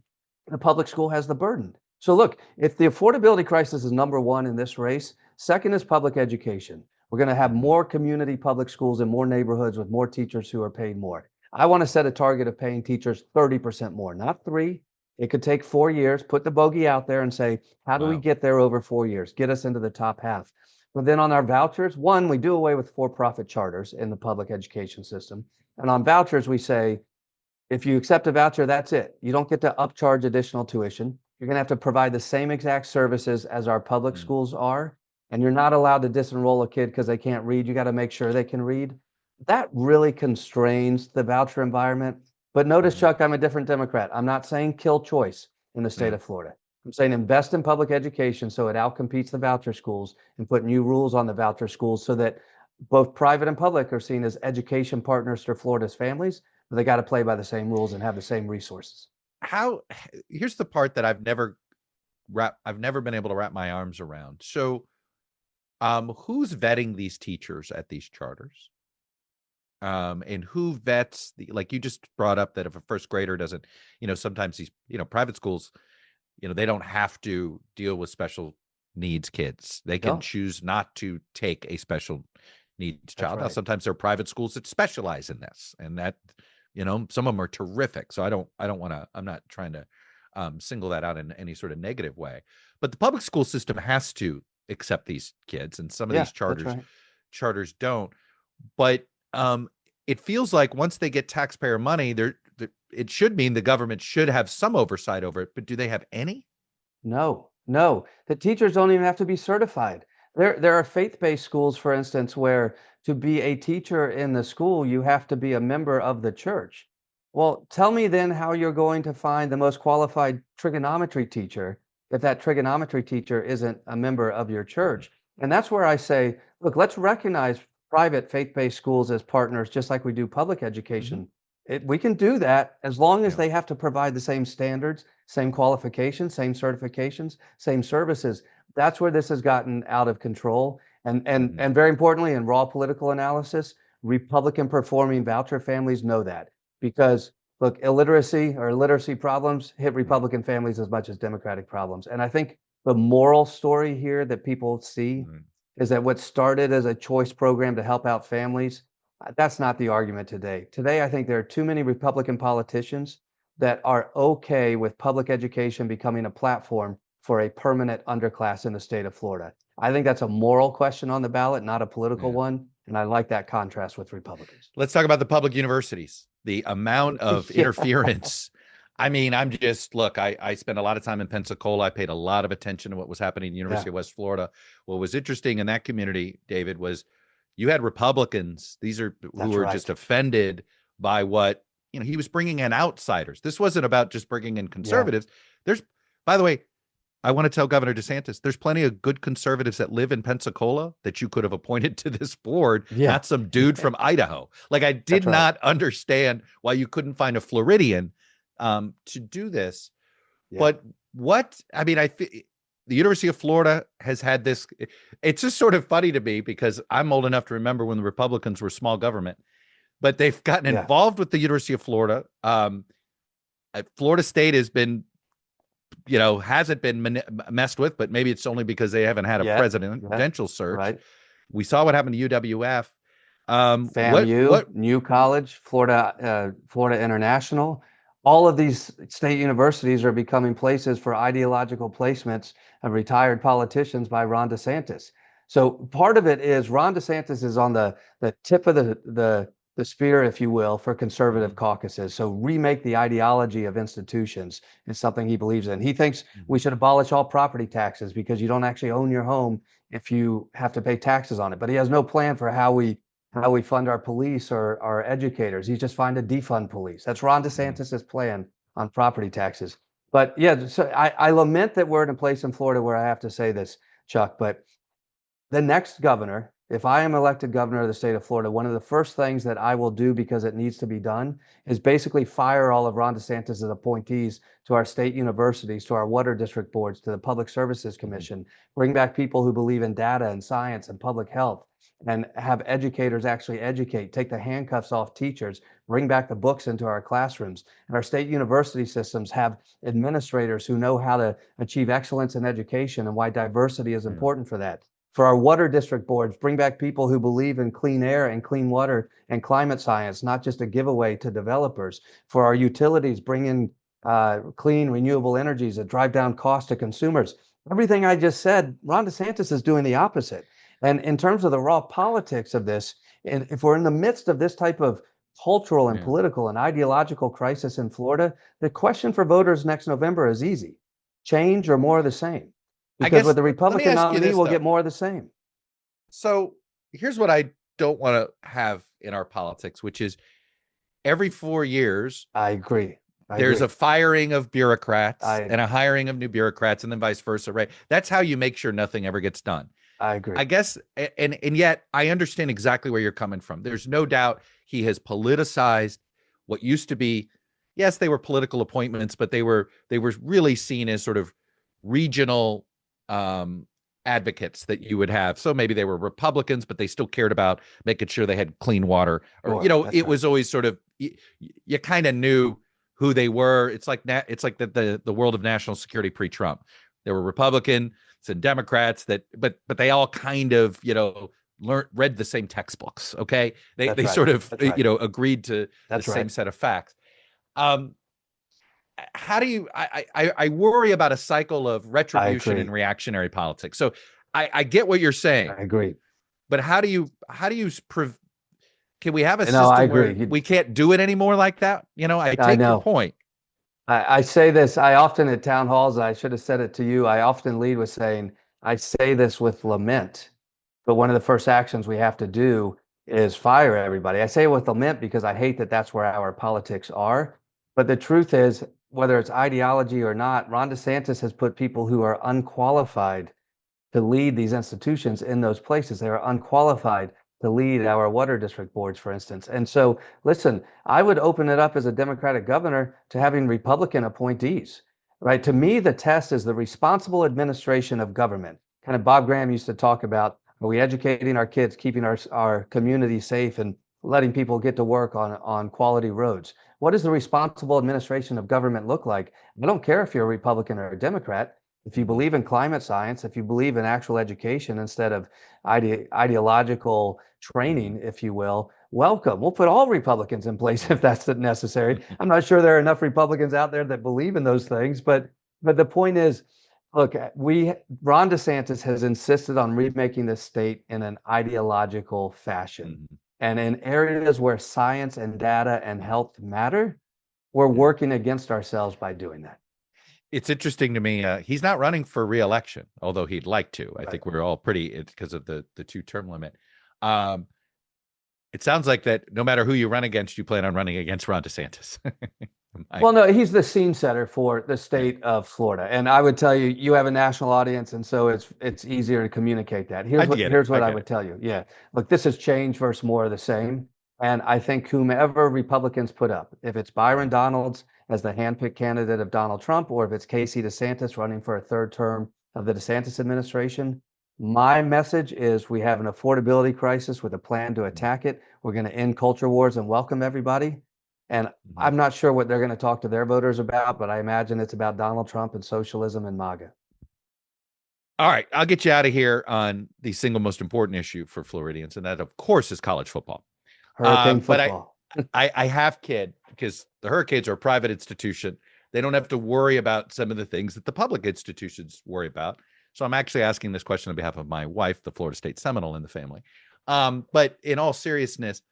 The public school has the burden. So look, if the affordability crisis is number one in this race, second is public education. We're going to have more community public schools in more neighborhoods with more teachers who are paid more. I want to set a target of paying teachers 30% more, not 3. It could take 4 years. Put the bogey out there and say, how do we get there over 4 years? Get us into the top half. But then on our vouchers, one, we do away with for-profit charters in the public education system. And on vouchers, we say, if you accept a voucher, that's it. You don't get to upcharge additional tuition. You're going to have to provide the same exact services as our public schools are. And you're not allowed to disenroll a kid because they can't read. You got to make sure they can read. That really constrains the voucher environment. But notice, Chuck, I'm a different Democrat. I'm not saying kill choice in the state of Florida. I'm saying invest in public education so it outcompetes the voucher schools and put new rules on the voucher schools so that both private and public are seen as education partners to Florida's families, but they got to play by the same rules and have the same resources. Here's the part that I've never been able to wrap my arms around. So who's vetting these teachers at these charters? And who vets like you just brought up that if a first grader doesn't, sometimes these, private schools, they don't have to deal with special needs kids. They can choose not to take a special needs child. Now, sometimes there are private schools that specialize in this, and that, some of them are terrific. So I'm not trying to single that out in any sort of negative way, but the public school system has to accept these kids, and some of these charters don't. But it feels like once they get taxpayer money, it should mean the government should have some oversight over it. But do they have any? No. The teachers don't even have to be certified. There are faith-based schools, for instance, where to be a teacher in the school, you have to be a member of the church. Well, tell me then how you're going to find the most qualified trigonometry teacher if that trigonometry teacher isn't a member of your church. And that's where I say, look, let's recognize private faith-based schools as partners, just like we do public education. We can do that as long as they have to provide the same standards, same qualifications, same certifications, same services. That's where this has gotten out of control. And very importantly, in raw political analysis, Republican performing voucher families know that, because look, illiteracy or literacy problems hit Republican families as much as Democratic problems. And I think the moral story here that people see is that what started as a choice program to help out families, that's not the argument today. Today, I think there are too many Republican politicians that are okay with public education becoming a platform for a permanent underclass in the state of Florida. I think that's a moral question on the ballot, not a political one. And I like that contrast with Republicans. Let's talk about the public universities, the amount of interference. I mean, I spent a lot of time in Pensacola. I paid a lot of attention to what was happening at the University of West Florida. What was interesting in that community, David, was you had Republicans. These are who were just offended by what, he was bringing in outsiders. This wasn't about just bringing in conservatives. By the way, I want to tell Governor DeSantis, there's plenty of good conservatives that live in Pensacola that you could have appointed to this board, not some dude from Idaho. Like, I did not understand why you couldn't find a Floridian to do this. But the University of Florida has had this. It's just sort of funny to me because I'm old enough to remember when the Republicans were small government, but they've gotten involved with the University of Florida. Florida State has been, hasn't been messed with, but maybe it's only because they haven't had a presidential search. We saw what happened to UWF. FAMU, New College, Florida International. All of these state universities are becoming places for ideological placements of retired politicians by Ron DeSantis. So part of it is Ron DeSantis is on the tip of the spear, if you will, for conservative caucuses. So remake the ideology of institutions is something he believes in. He thinks we should abolish all property taxes because you don't actually own your home if you have to pay taxes on it. But he has no plan for how we fund our police or our educators. He's just trying to defund police. That's Ron DeSantis's plan on property taxes. But so I lament that we're in a place in Florida where I have to say this, Chuck, but the next governor, if I am elected governor of the state of Florida, one of the first things that I will do, because it needs to be done, is basically fire all of Ron DeSantis' appointees to our state universities, to our water district boards, to the Public Services Commission, bring back people who believe in data and science and public health, and have educators actually educate, take the handcuffs off teachers, bring back the books into our classrooms. And our state university systems have administrators who know how to achieve excellence in education and why diversity is important for that. For our water district boards, bring back people who believe in clean air and clean water and climate science, not just a giveaway to developers. For our utilities, bring in clean, renewable energies that drive down costs to consumers. Everything I just said, Ron DeSantis is doing the opposite. And in terms of the raw politics of this, and if we're in the midst of this type of cultural and Yeah. political and ideological crisis in Florida, the question for voters next November is easy: change or more of the same? I Because guess with the let me Republican ask you nominee, this we'll though. get more of the same. So here's what I don't want to have in our politics, which is every 4 years, I agree. there's a firing of bureaucrats I and a hiring of new bureaucrats, and then vice versa, right? That's how you make sure nothing ever gets done. agree. I guess, and yet I understand exactly where you're coming from. There's no doubt he has politicized what used to be, yes, they were political appointments, but they were really seen as sort of regional advocates that you would have. So maybe they were Republicans, but they still cared about making sure they had clean water, or it was always sort of you kind of knew who they were. It's like the world of national security pre-Trump. There were Republican and Democrats but they all kind of read the same textbooks. Okay, they sort of agreed to the same set of facts. How do you? I worry about a cycle of retribution and reactionary politics. So I get what you're saying. I agree. But how do you can we have a system where we can't do it anymore like that? I take your point. I say this, I often at town halls, I should have said it to you, I often lead with saying, I say this with lament, but one of the first actions we have to do is fire everybody. I say it with lament because I hate that that's where our politics are. But the truth is, whether it's ideology or not, Ron DeSantis has put people who are unqualified to lead these institutions in those places. They are unqualified to lead our water district boards, for instance. And so, listen, I would open it up as a Democratic governor to having Republican appointees, right? To me, the test is the responsible administration of government. Kind of Bob Graham used to talk about, are we educating our kids, keeping our community safe, and letting people get to work on quality roads? What does the responsible administration of government look like? I don't care if you're a Republican or a Democrat. If you believe in climate science, if you believe in actual education instead of ideological training, if you will, welcome. We'll put all Republicans in place if that's necessary. I'm not sure there are enough Republicans out there that believe in those things, but the point is, look, Ron DeSantis has insisted on remaking the state in an ideological fashion. And in areas where science and data and health matter, we're working against ourselves by doing that. It's interesting to me. He's not running for re-election, although he'd like to. I think we're all because of the 2-term limit. It sounds like that no matter who you run against, you plan on running against Ron DeSantis. Well, no, he's the scene setter for the state of Florida. And I would tell you, you have a national audience, and so it's easier to communicate that. Here's what I would tell you. Yeah. Look, this is change versus more of the same. And I think whomever Republicans put up, if it's Byron Donalds as the handpicked candidate of Donald Trump, or if it's Casey DeSantis running for a third term of the DeSantis administration, my message is we have an affordability crisis with a plan to attack it. We're going to end culture wars and welcome everybody. And I'm not sure what they're going to talk to their voters about, but I imagine it's about Donald Trump and socialism and MAGA. All right, I'll get you out of here on the single most important issue for Floridians, and that, of course, is college football. Hurricane football. But I have kid because the Hurricanes are a private institution. They don't have to worry about some of the things that the public institutions worry about. So I'm actually asking this question on behalf of my wife, the Florida State Seminole in the family. But in all seriousness,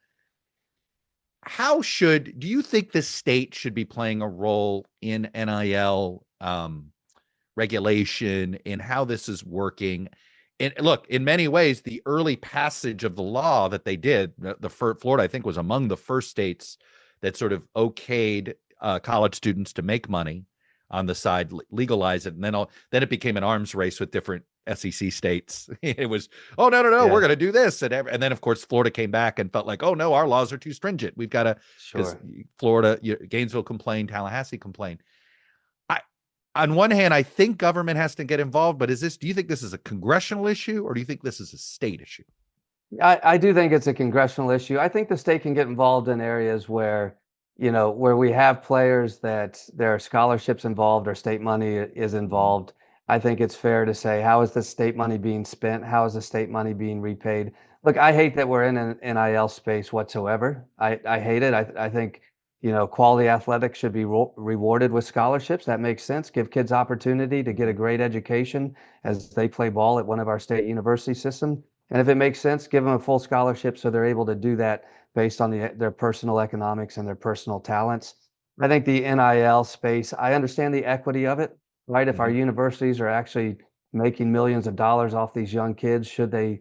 do you think the state should be playing a role in NIL regulation, in how this is working? And look, in many ways, the early passage of the law that they did, Florida, I think, was among the first states that sort of okayed college students to make money on the side, legalize it, and then it became an arms race with different SEC states. It was, oh no, we're going to do this, and then of course Florida came back and felt like, oh no, our laws are too stringent. We've got to, because Florida, Gainesville complained, Tallahassee complained. On one hand, I think government has to get involved, but do you think this is a congressional issue, or do you think this is a state issue? I do think it's a congressional issue. I think the state can get involved in areas where we have players that there are scholarships involved or state money is involved. I think it's fair to say, how is the state money being spent? How is the state money being repaid? Look, I hate that we're in an NIL space whatsoever. I hate it. I think, quality athletics should be rewarded with scholarships. That makes sense. Give kids opportunity to get a great education as they play ball at one of our state university systems. And if it makes sense, give them a full scholarship so they're able to do that based on their personal economics and their personal talents. I think the NIL space, I understand the equity of it, right? If our universities are actually making millions of dollars off these young kids, should they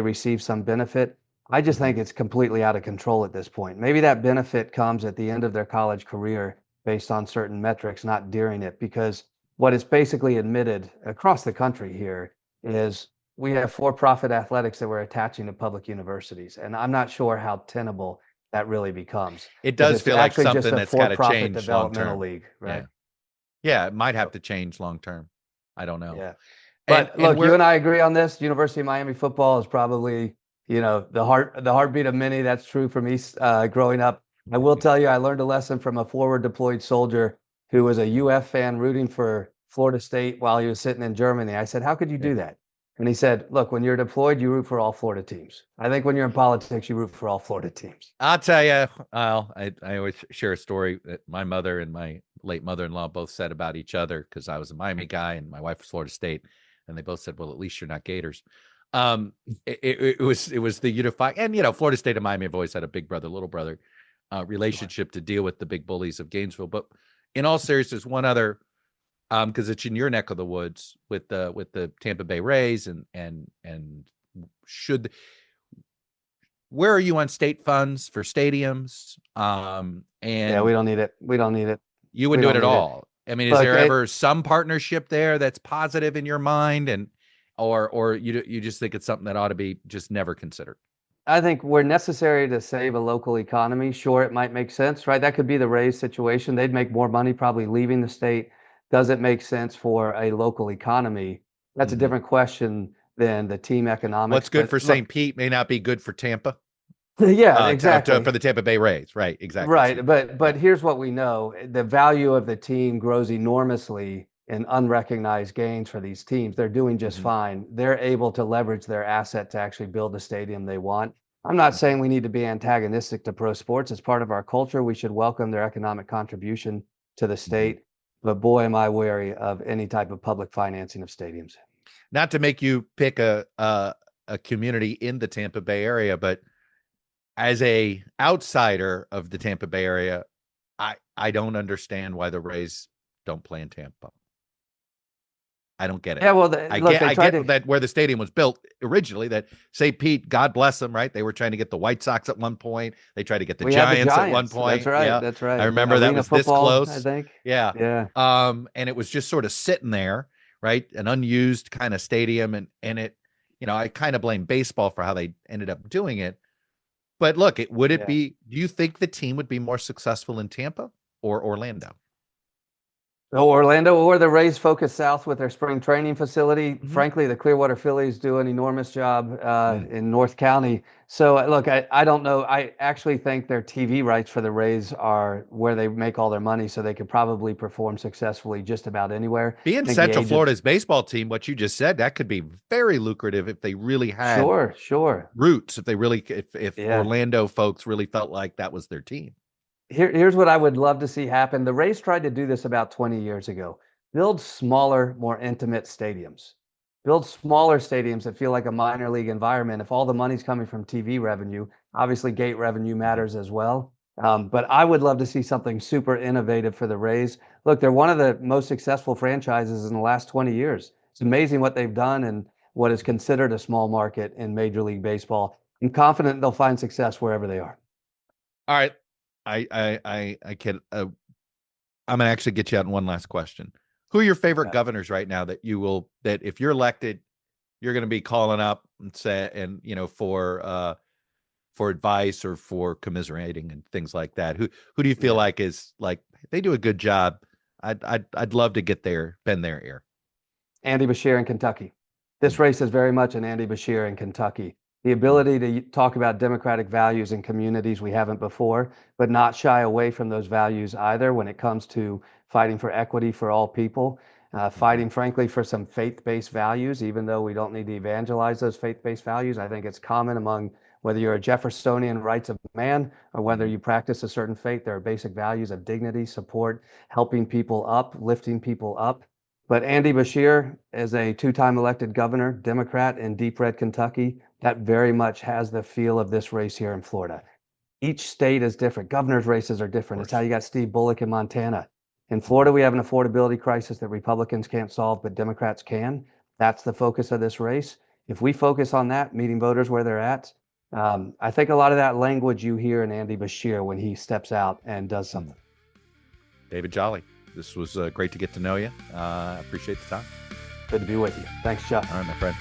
receive some benefit? I just think it's completely out of control at this point. Maybe that benefit comes at the end of their college career based on certain metrics, not during it, because what is basically admitted across the country here is we have for-profit athletics that we're attaching to public universities, and I'm not sure how tenable that really becomes. It does it's feel like actually just something a that's got to for-profit change long developmental term. league, right? Yeah, it might have to change long term. I don't know. Yeah. And But look, you we're and I agree on this. University of Miami football is probably, the heartbeat of many. That's true for me growing up. I will tell you, I learned a lesson from a forward deployed soldier who was a UF fan rooting for Florida State while he was sitting in Germany. I said, "How could you do that?" And he said, "Look, when you're deployed, you root for all Florida teams. I think when you're in politics, you root for all Florida teams." I'll tell you, I always share a story that my mother and my late mother-in-law both said about each other, because I was a Miami guy and my wife was Florida State, and they both said, "Well, at least you're not Gators." It was the unifying, and Florida State and Miami have always had a big brother, little brother relationship to deal with the big bullies of Gainesville. But in all seriousness, one other, because it's in your neck of the woods with the Tampa Bay Rays, and should. Where are you on state funds for stadiums? And Yeah, we don't need it. We don't need it. You wouldn't do it at all. I mean, is there ever some partnership there that's positive in your mind, or you just think it's something that ought to be just never considered? I think where necessary to save a local economy, sure, it might make sense, right? That could be the Rays situation. They'd make more money probably leaving the state. Does it make sense for a local economy? That's a different question than the team economics. What's good for St. Pete may not be good for Tampa. Yeah, exactly. For the Tampa Bay Rays, right? Exactly. Right, but here's what we know: the value of the team grows enormously in unrecognized gains for these teams. They're doing just fine. They're able to leverage their asset to actually build the stadium they want. I'm not saying we need to be antagonistic to pro sports. It's part of our culture. We should welcome their economic contribution to the state. But boy, am I wary of any type of public financing of stadiums. Not to make you pick a community in the Tampa Bay area, but as a outsider of the Tampa Bay area, I don't understand why the Rays don't play in Tampa. I don't get it. Yeah, well, I get that where the stadium was built originally, that St. Pete, God bless them, right? They were trying to get the White Sox at one point. They tried to get the Giants at one point. That's right. Yeah. That's right. I remember that was football, this close. I think. Yeah. Yeah. And it was just sort of sitting there, right? An unused kind of stadium. And it, I kind of blame baseball for how they ended up doing it. But look, do you think the team would be more successful in Tampa or Orlando? Orlando or the Rays focus south with their spring training facility. Frankly, the Clearwater Phillies do an enormous job in North County. So look, I don't know. I actually think their TV rights for the Rays are where they make all their money, so they could probably perform successful just about anywhere. Being Central Florida's baseball team, what you just said, that could be very lucrative if they really had roots, if they really, if Orlando folks really felt like that was their team. Here's what I would love to see happen. The Rays tried to do this about 20 years ago. Build smaller, more intimate stadiums. Build smaller stadiums that feel like a minor league environment. If all the money's coming from TV revenue, obviously gate revenue matters as well. But I would love to see something super innovative for the Rays. Look, they're one of the most successful franchises in the last 20 years. It's amazing what they've done in what is considered a small market in Major League Baseball. I'm confident they'll find success wherever they are. All right. I can. I'm gonna actually get you out in one last question. Who are your favorite governors right now that if you're elected, you're going to be calling up and for advice or for commiserating and things like that? Who do you feel like is like they do a good job? I'd love to bend their ear. Andy Beshear in Kentucky. This race is very much an Andy Beshear in Kentucky. The ability to talk about democratic values in communities we haven't before, but not shy away from those values either when it comes to fighting for equity for all people, fighting, frankly, for some faith-based values, even though we don't need to evangelize those faith-based values. I think it's common among whether you're a Jeffersonian rights of man or whether you practice a certain faith, there are basic values of dignity, support, helping people up, lifting people up. But Andy Beshear is a two-time elected governor, Democrat in deep red Kentucky. That very much has the feel of this race here in Florida. Each state is different. Governor's races are different. It's how you got Steve Bullock in Montana. In Florida, we have an affordability crisis that Republicans can't solve, but Democrats can. That's the focus of this race. If we focus on that, meeting voters where they're at, I think a lot of that language you hear in Andy Beshear when he steps out and does something. David Jolly, this was great to get to know you. I appreciate the time. Good to be with you. Thanks, Chuck. All right, my friend.